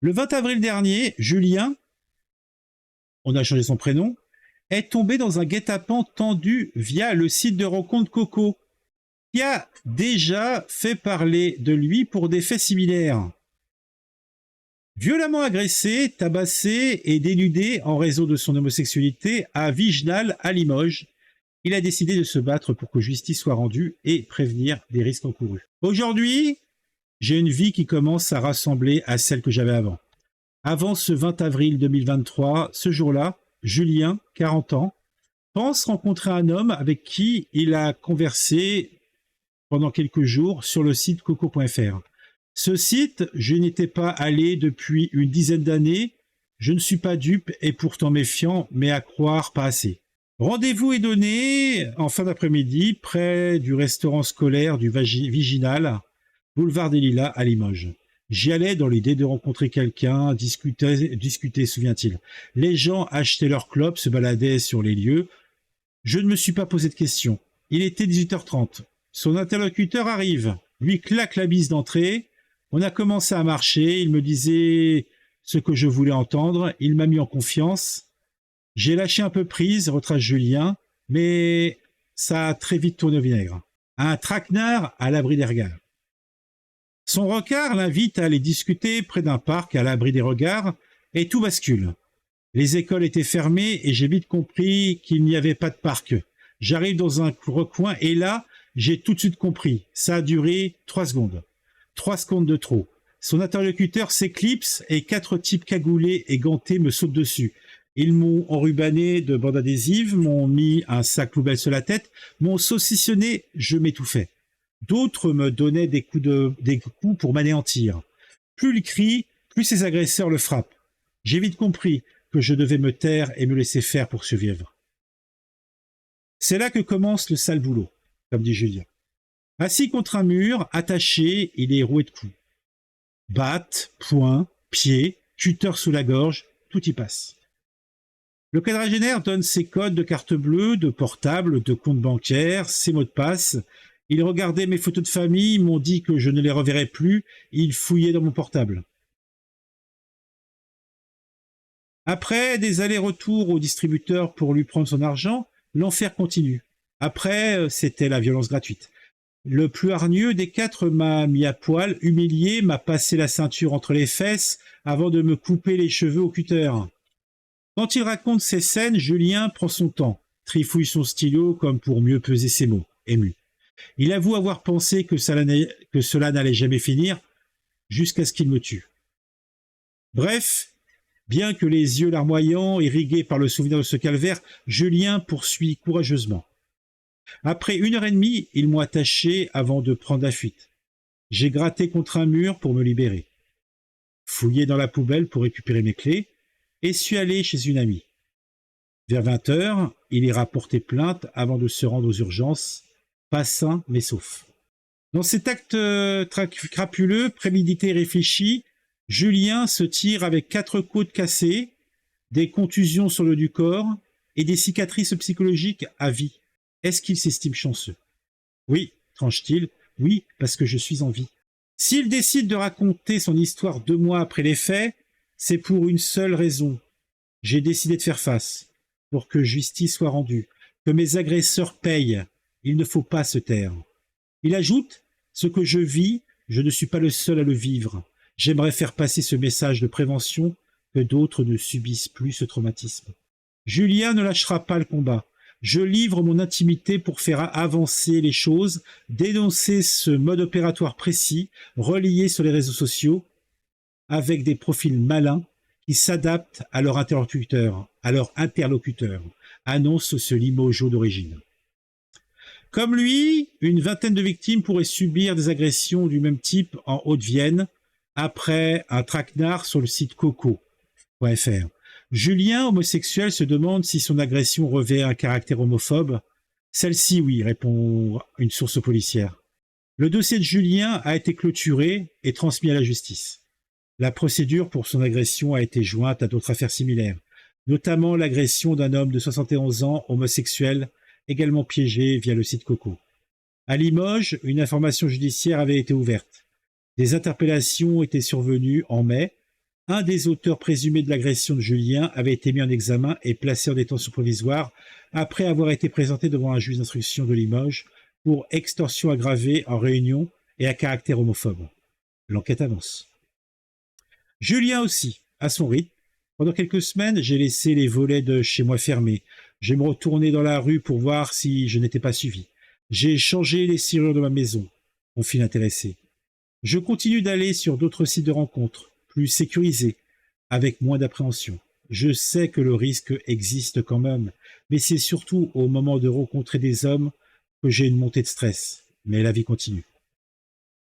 Le 20 avril dernier, Julien, on a changé son prénom, est tombé dans un guet-apens tendu via le site de rencontre Coco, qui a déjà fait parler de lui pour des faits similaires. Violemment agressé, tabassé et dénudé en raison de son homosexualité à Vigenal, à Limoges, il a décidé de se battre pour que justice soit rendue et prévenir des risques encourus. Aujourd'hui, j'ai une vie qui commence à rassembler à celle que j'avais avant. Avant ce 20 avril 2023, ce jour-là, Julien, 40 ans, pense rencontrer un homme avec qui il a conversé pendant quelques jours sur le site coco.fr. Ce site, je n'étais pas allé depuis une dizaine d'années, je ne suis pas dupe et pourtant méfiant, mais à croire pas assez. Rendez-vous est donné en fin d'après-midi près du restaurant scolaire du Viginal, boulevard des Lilas à Limoges. J'y allais dans l'idée de rencontrer quelqu'un, discuter, souvient-il. Les gens achetaient leurs clopes, se baladaient sur les lieux. Je ne me suis pas posé de questions. Il était 18h30. Son interlocuteur arrive, lui claque la bise d'entrée. On a commencé à marcher, il me disait ce que je voulais entendre, il m'a mis en confiance. J'ai lâché un peu prise, retrace Julien, mais ça a très vite tourné au vinaigre. Un traquenard à l'abri des regards. Son regard l'invite à aller discuter près d'un parc à l'abri des regards, et tout bascule. Les écoles étaient fermées et j'ai vite compris qu'il n'y avait pas de parc. J'arrive dans un recoin et là, j'ai tout de suite compris. Ça a duré 3 secondes. 3 secondes de trop. Son interlocuteur s'éclipse et 4 types cagoulés et gantés me sautent dessus. Ils m'ont enrubanné de bandes adhésives, m'ont mis un sac poubelle sur la tête, m'ont saucissonné, je m'étouffais. D'autres me donnaient des coups pour m'anéantir. Plus il crie, plus ses agresseurs le frappent. J'ai vite compris que je devais me taire et me laisser faire pour survivre. C'est là que commence le sale boulot, comme dit Julien. Assis contre un mur, attaché, il est roué de coups. Batte, poing, pied, cutter sous la gorge, tout y passe. Le quadragénaire donne ses codes de carte bleue, de portable, de compte bancaire, ses mots de passe. Ils regardaient mes photos de famille, m'ont dit que je ne les reverrais plus, ils fouillaient dans mon portable. Après des allers-retours au distributeur pour lui prendre son argent, l'enfer continue. Après, c'était la violence gratuite. Le plus hargneux des 4 m'a mis à poil, humilié, m'a passé la ceinture entre les fesses avant de me couper les cheveux au cutter. Quand il raconte ces scènes, Julien prend son temps, trifouille son stylo comme pour mieux peser ses mots, ému. Il avoue avoir pensé que cela n'allait jamais finir, jusqu'à ce qu'il me tue. Bref, bien que les yeux larmoyants, irrigués par le souvenir de ce calvaire, Julien poursuit courageusement. Après 1h30, ils m'ont attaché avant de prendre la fuite. J'ai gratté contre un mur pour me libérer. Fouillé dans la poubelle pour récupérer mes clés, et suis allé chez une amie. Vers 20h, il ira porter plainte avant de se rendre aux urgences, pas sain mais sauf. Dans cet acte crapuleux, prémédité et réfléchi, Julien se tire avec 4 côtes cassées, des contusions sur le du corps et des cicatrices psychologiques à vie. Est-ce qu'il s'estime chanceux? Oui, tranche-t-il, oui, parce que je suis en vie. S'il décide de raconter son histoire 2 mois après les faits, c'est pour une seule raison. J'ai décidé de faire face, pour que justice soit rendue, que mes agresseurs payent. Il ne faut pas se taire. Il ajoute, ce que je vis, je ne suis pas le seul à le vivre. J'aimerais faire passer ce message de prévention, que d'autres ne subissent plus ce traumatisme. Julien ne lâchera pas le combat. Je livre mon intimité pour faire avancer les choses, dénoncer ce mode opératoire précis, relié sur les réseaux sociaux, avec des profils malins qui s'adaptent à leur interlocuteur, annonce ce limogeau d'origine. Comme lui, une vingtaine de victimes pourraient subir des agressions du même type en Haute-Vienne, après un traquenard sur le site coco.fr. Julien, homosexuel, se demande si son agression revêt un caractère homophobe. Celle-ci, oui, répond une source policière. Le dossier de Julien a été clôturé et transmis à la justice. La procédure pour son agression a été jointe à d'autres affaires similaires, notamment l'agression d'un homme de 71 ans, homosexuel, également piégé via le site Coco. À Limoges, une information judiciaire avait été ouverte. Des interpellations étaient survenues en mai. un des auteurs présumés de l'agression de Julien avait été mis en examen et placé en détention provisoire après avoir été présenté devant un juge d'instruction de Limoges pour extorsion aggravée en réunion et à caractère homophobe. L'enquête avance. Julien aussi, à son rythme. Pendant quelques semaines, j'ai laissé les volets de chez moi fermés. Je me retournais dans la rue pour voir si je n'étais pas suivi. J'ai changé les serrures de ma maison, confie l'intéressé. Je continue d'aller sur d'autres sites de rencontres, plus sécurisés, avec moins d'appréhension. Je sais que le risque existe quand même, mais c'est surtout au moment de rencontrer des hommes que j'ai une montée de stress. Mais la vie continue.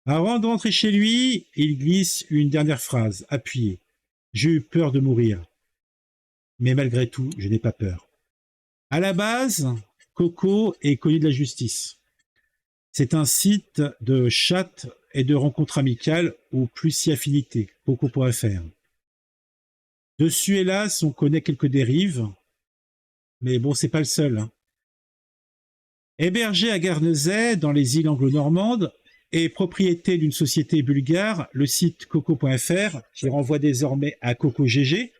Avant de rentrer chez lui, il glisse une dernière phrase, appuyée. J'ai eu peur de mourir. Mais malgré tout, je n'ai pas peur. À la base, Coco est connu de la justice. C'est un site de chat et de rencontres amicales ou plus si affinité, coco.fr. Dessus, hélas, on connaît quelques dérives, mais bon, c'est pas le seul. Hébergé à Guernesey, dans les îles anglo-normandes, et propriété d'une société bulgare, le site coco.fr, qui renvoie désormais à CocoGG,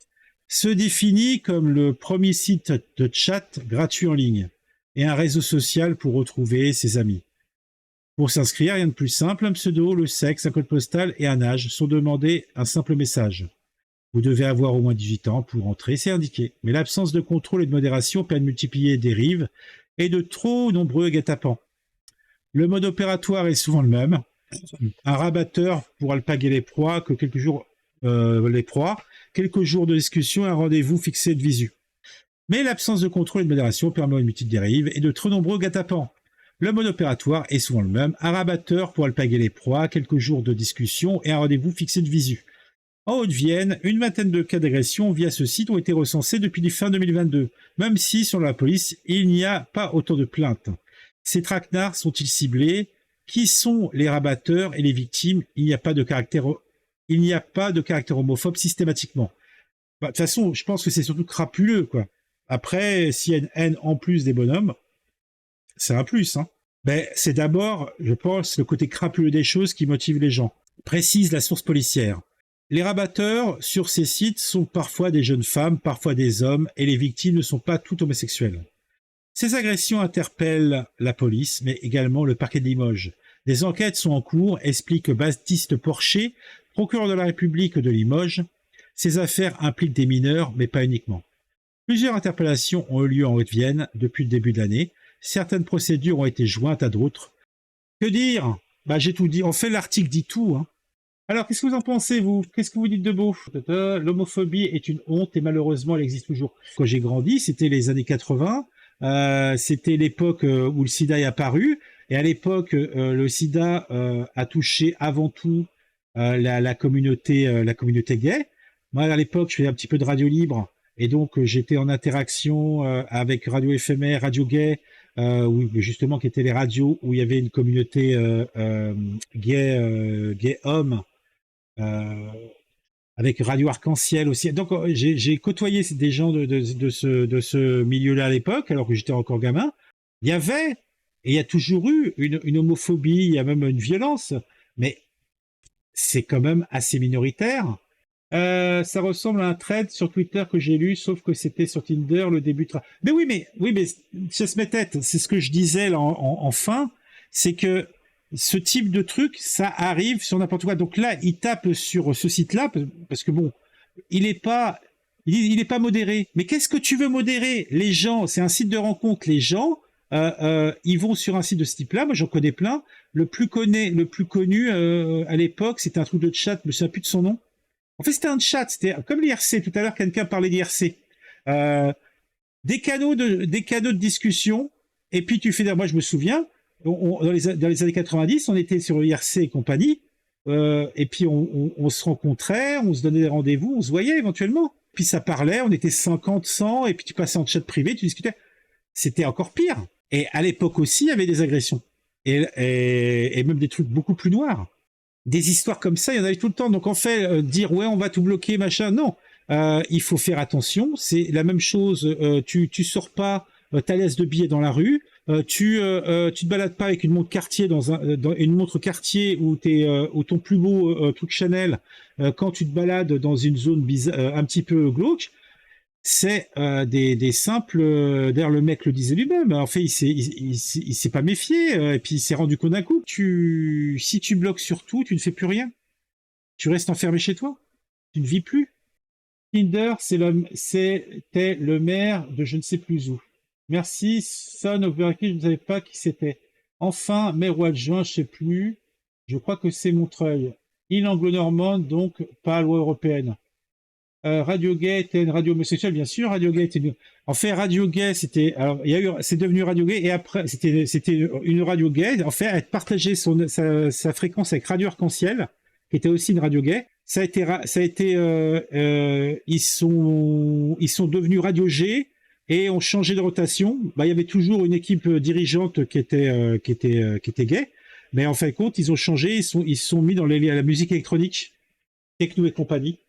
se définit comme le premier site de chat gratuit en ligne et un réseau social pour retrouver ses amis. Pour s'inscrire, rien de plus simple, un pseudo, le sexe, un code postal et un âge sont demandés un simple message. Vous devez avoir au moins 18 ans pour entrer, c'est indiqué. Mais l'absence de contrôle et de modération permet de multiplier les dérives et de trop nombreux guet-apens. Le mode opératoire est souvent le même. Un rabatteur pour alpaguer les proies, quelques jours de discussion et un rendez-vous fixé de visu. Mais l'absence de contrôle et de modération permet une multitude de dérives et de trop nombreux guet-apens. Le mode opératoire est souvent le même. Un rabatteur pour alpaguer les proies, quelques jours de discussion et un rendez-vous fixé de visu. En Haute-Vienne, une vingtaine de cas d'agression via ce site ont été recensés depuis fin 2022, même si, selon la police, il n'y a pas autant de plaintes. Ces traquenards sont-ils ciblés? Qui sont les rabatteurs et les victimes? Il n'y a pas de caractère homophobe systématiquement. De toute façon, je pense que c'est surtout crapuleux, quoi. Après, s'il y a une haine en plus des bonhommes, c'est un plus, hein. C'est d'abord, je pense, le côté crapuleux des choses qui motive les gens. Précise la source policière. Les rabatteurs sur ces sites sont parfois des jeunes femmes, parfois des hommes, et les victimes ne sont pas toutes homosexuelles. Ces agressions interpellent la police, mais également le parquet de Limoges. Des enquêtes sont en cours, explique Baptiste Porcher, procureur de la République de Limoges. Ces affaires impliquent des mineurs, mais pas uniquement. Plusieurs interpellations ont eu lieu en Haute-Vienne depuis le début de l'année. Certaines procédures ont été jointes à d'autres. Que dire? J'ai tout dit. En fait, l'article dit tout, hein. Alors, qu'est-ce que vous en pensez, vous? Qu'est-ce que vous dites de beau? L'homophobie est une honte et malheureusement, elle existe toujours. Quand j'ai grandi, c'était les années 80. C'était l'époque où le sida est apparu. Et à l'époque, le sida a touché avant tout la communauté gay. Moi, à l'époque, je faisais un petit peu de radio libre. Et donc, j'étais en interaction avec Radio Éphémère, Radio Gay, justement, qui étaient les radios où il y avait une communauté gay homme, avec Radio Arc-en-Ciel aussi. Donc, j'ai côtoyé des gens de ce milieu-là à l'époque, alors que j'étais encore gamin. Il y avait, et il y a toujours eu, une homophobie, il y a même une violence, mais c'est quand même assez minoritaire. Ça ressemble à un thread sur Twitter que j'ai lu, sauf que c'était sur Tinder le début. Mais oui, mais ça se met tête. C'est ce que je disais là en fin, c'est que ce type de truc, ça arrive sur n'importe quoi. Donc là, il tape sur ce site-là parce que bon, il est pas modéré. Mais qu'est-ce que tu veux modérer? Les gens, c'est un site de rencontre. Les gens, ils vont sur un site de ce type-là. Moi, j'en connais plein. Le plus connu à l'époque, c'était un truc de chat. Je me souviens plus de son nom. En fait, c'était un chat, c'était comme l'IRC. Tout à l'heure, quelqu'un parlait d'IRC. Des canaux de discussion. Et puis, moi, je me souviens, dans les années 90, on était sur l'IRC et compagnie. Et puis, on se rencontrait, on se donnait des rendez-vous, on se voyait éventuellement. Puis, ça parlait, on était 50, 100, et puis tu passais en chat privé, tu discutais. C'était encore pire. Et à l'époque aussi, il y avait des agressions. Et même des trucs beaucoup plus noirs. Des histoires comme ça, il y en avait tout le temps. Donc en fait, dire ouais, on va tout bloquer, machin, non. Il faut faire attention. C'est la même chose. Tu sors pas ta laisse de billets dans la rue. Tu te balades pas avec une montre Cartier dans une montre Cartier ou ton plus beau truc Chanel quand tu te balades dans une zone bizarre, un petit peu glauque. C'est des simples. D'ailleurs, le mec le disait lui-même. En fait, il s'est pas méfié et puis il s'est rendu compte d'un coup. Si tu bloques sur tout, tu ne fais plus rien. Tu restes enfermé chez toi. Tu ne vis plus. Tinder, c'était le maire de je ne sais plus où. Merci, Son of Berkeley, je ne savais pas qui c'était. Enfin, maire ou adjoint, je ne sais plus. Je crois que c'est Montreuil. Île anglo-normande, donc pas loi européenne. Radio Gay était une radio homosexuelle, bien sûr. Radio Gay était En fait, Radio Gay, c'est devenu Radio Gay et après, c'était une radio gay. En fait, elle partageait sa fréquence avec Radio Arc-en-Ciel, qui était aussi une radio gay. Ils sont devenus Radio G et ont changé de rotation. Bah, il y avait toujours une équipe dirigeante qui était gay, mais en fin de compte, ils ont changé. Ils sont mis dans la musique électronique, techno et compagnie.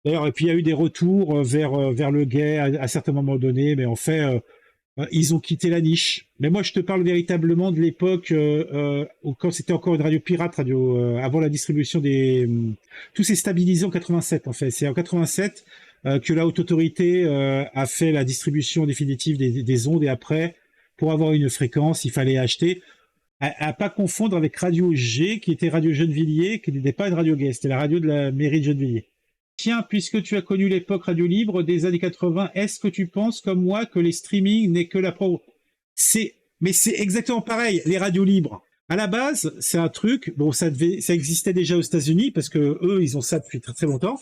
D'ailleurs, et puis il y a eu des retours vers le gay à certains moments donnés, mais en fait, ils ont quitté la niche. Mais moi, je te parle véritablement de l'époque quand c'était encore une radio pirate, avant la distribution tout s'est stabilisé en 87. En fait, c'est en 87 que la haute autorité a fait la distribution définitive des ondes, et après, pour avoir une fréquence, il fallait acheter. À pas confondre avec Radio G, qui était Radio Gennevilliers, qui n'était pas une radio gay, c'était la radio de la mairie de Gennevilliers. Tiens, puisque tu as connu l'époque radio libre des années 80, est-ce que tu penses comme moi que les streamings n'est que la pro? Mais c'est exactement pareil, les radios libres. À la base, c'est un truc, bon, ça existait déjà aux États-Unis parce que eux, ils ont ça depuis très très longtemps.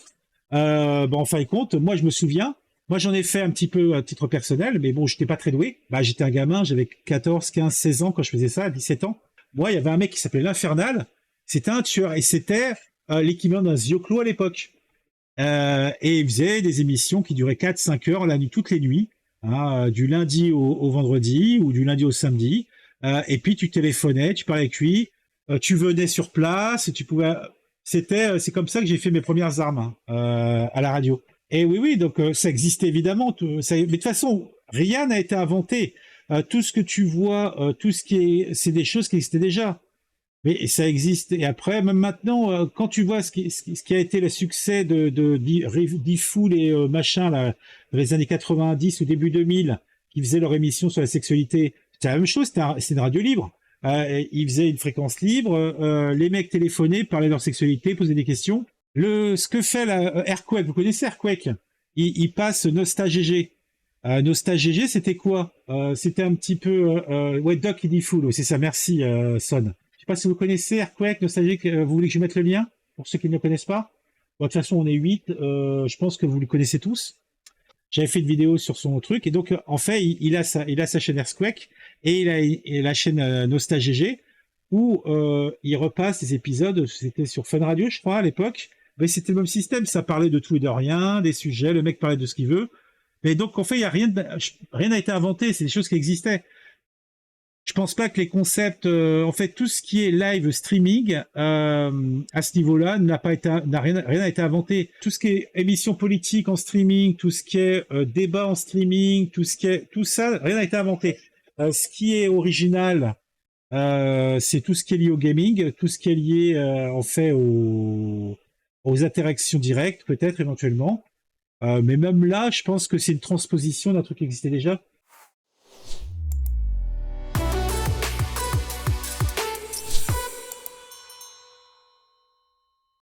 En fin de compte, moi, je me souviens, moi, j'en ai fait un petit peu à titre personnel, mais bon, j'étais pas très doué. Bah, j'étais un gamin, j'avais 14, 15, 16 ans quand je faisais ça, à 17 ans. Moi, il y avait un mec qui s'appelait l'Infernal. C'était un tueur et c'était l'équivalent d'un Zioclo à l'époque. Et il faisait des émissions qui duraient 4-5 heures la nuit, toutes les nuits, hein, du lundi au vendredi ou du lundi au samedi. Et puis tu téléphonais, tu parlais avec lui, tu venais sur place, tu pouvais. C'est comme ça que j'ai fait mes premières armes à la radio. Et oui, donc ça existait évidemment. Mais de toute façon, rien n'a été inventé. Tout ce que tu vois, c'est des choses qui existaient déjà. Mais ça existe. Et après, même maintenant, quand tu vois ce qui a été le succès de D-Fool et machin, là, dans les années 90 ou début 2000, qui faisaient leur émission sur la sexualité, c'était la même chose, c'est une radio libre. Ils faisaient une fréquence libre, les mecs téléphonaient, parlaient de leur sexualité, posaient des questions. Ce que fait Airquake, vous connaissez Airquake? Il passe Nostal-GG. Nostal-GG, c'était quoi? C'était un petit peu... ouais, Doc et D-Fool, c'est ça, merci, Son. Je sais pas si vous connaissez Airquake, Nostalgique, vous voulez que je mette le lien pour ceux qui ne le connaissent pas? Bon, de toute façon, on est 8, je pense que vous le connaissez tous. J'avais fait une vidéo sur son truc, et donc en fait, il a sa chaîne Airquake et il a la chaîne Nostal-GG où il repasse des épisodes. C'était sur Fun Radio, je crois, à l'époque. Mais c'était le même système, ça parlait de tout et de rien, des sujets, le mec parlait de ce qu'il veut. Mais donc en fait, il y a rien n'a été inventé, c'est des choses qui existaient. Je pense pas que les concepts, en fait, tout ce qui est live streaming à ce niveau-là rien n'a été inventé. Tout ce qui est émission politique en streaming, tout ce qui est débat en streaming, tout ça, rien n'a été inventé. Ce qui est original, c'est tout ce qui est lié au gaming, tout ce qui est lié en fait aux interactions directes, peut-être éventuellement. Mais même là, je pense que c'est une transposition d'un truc qui existait déjà.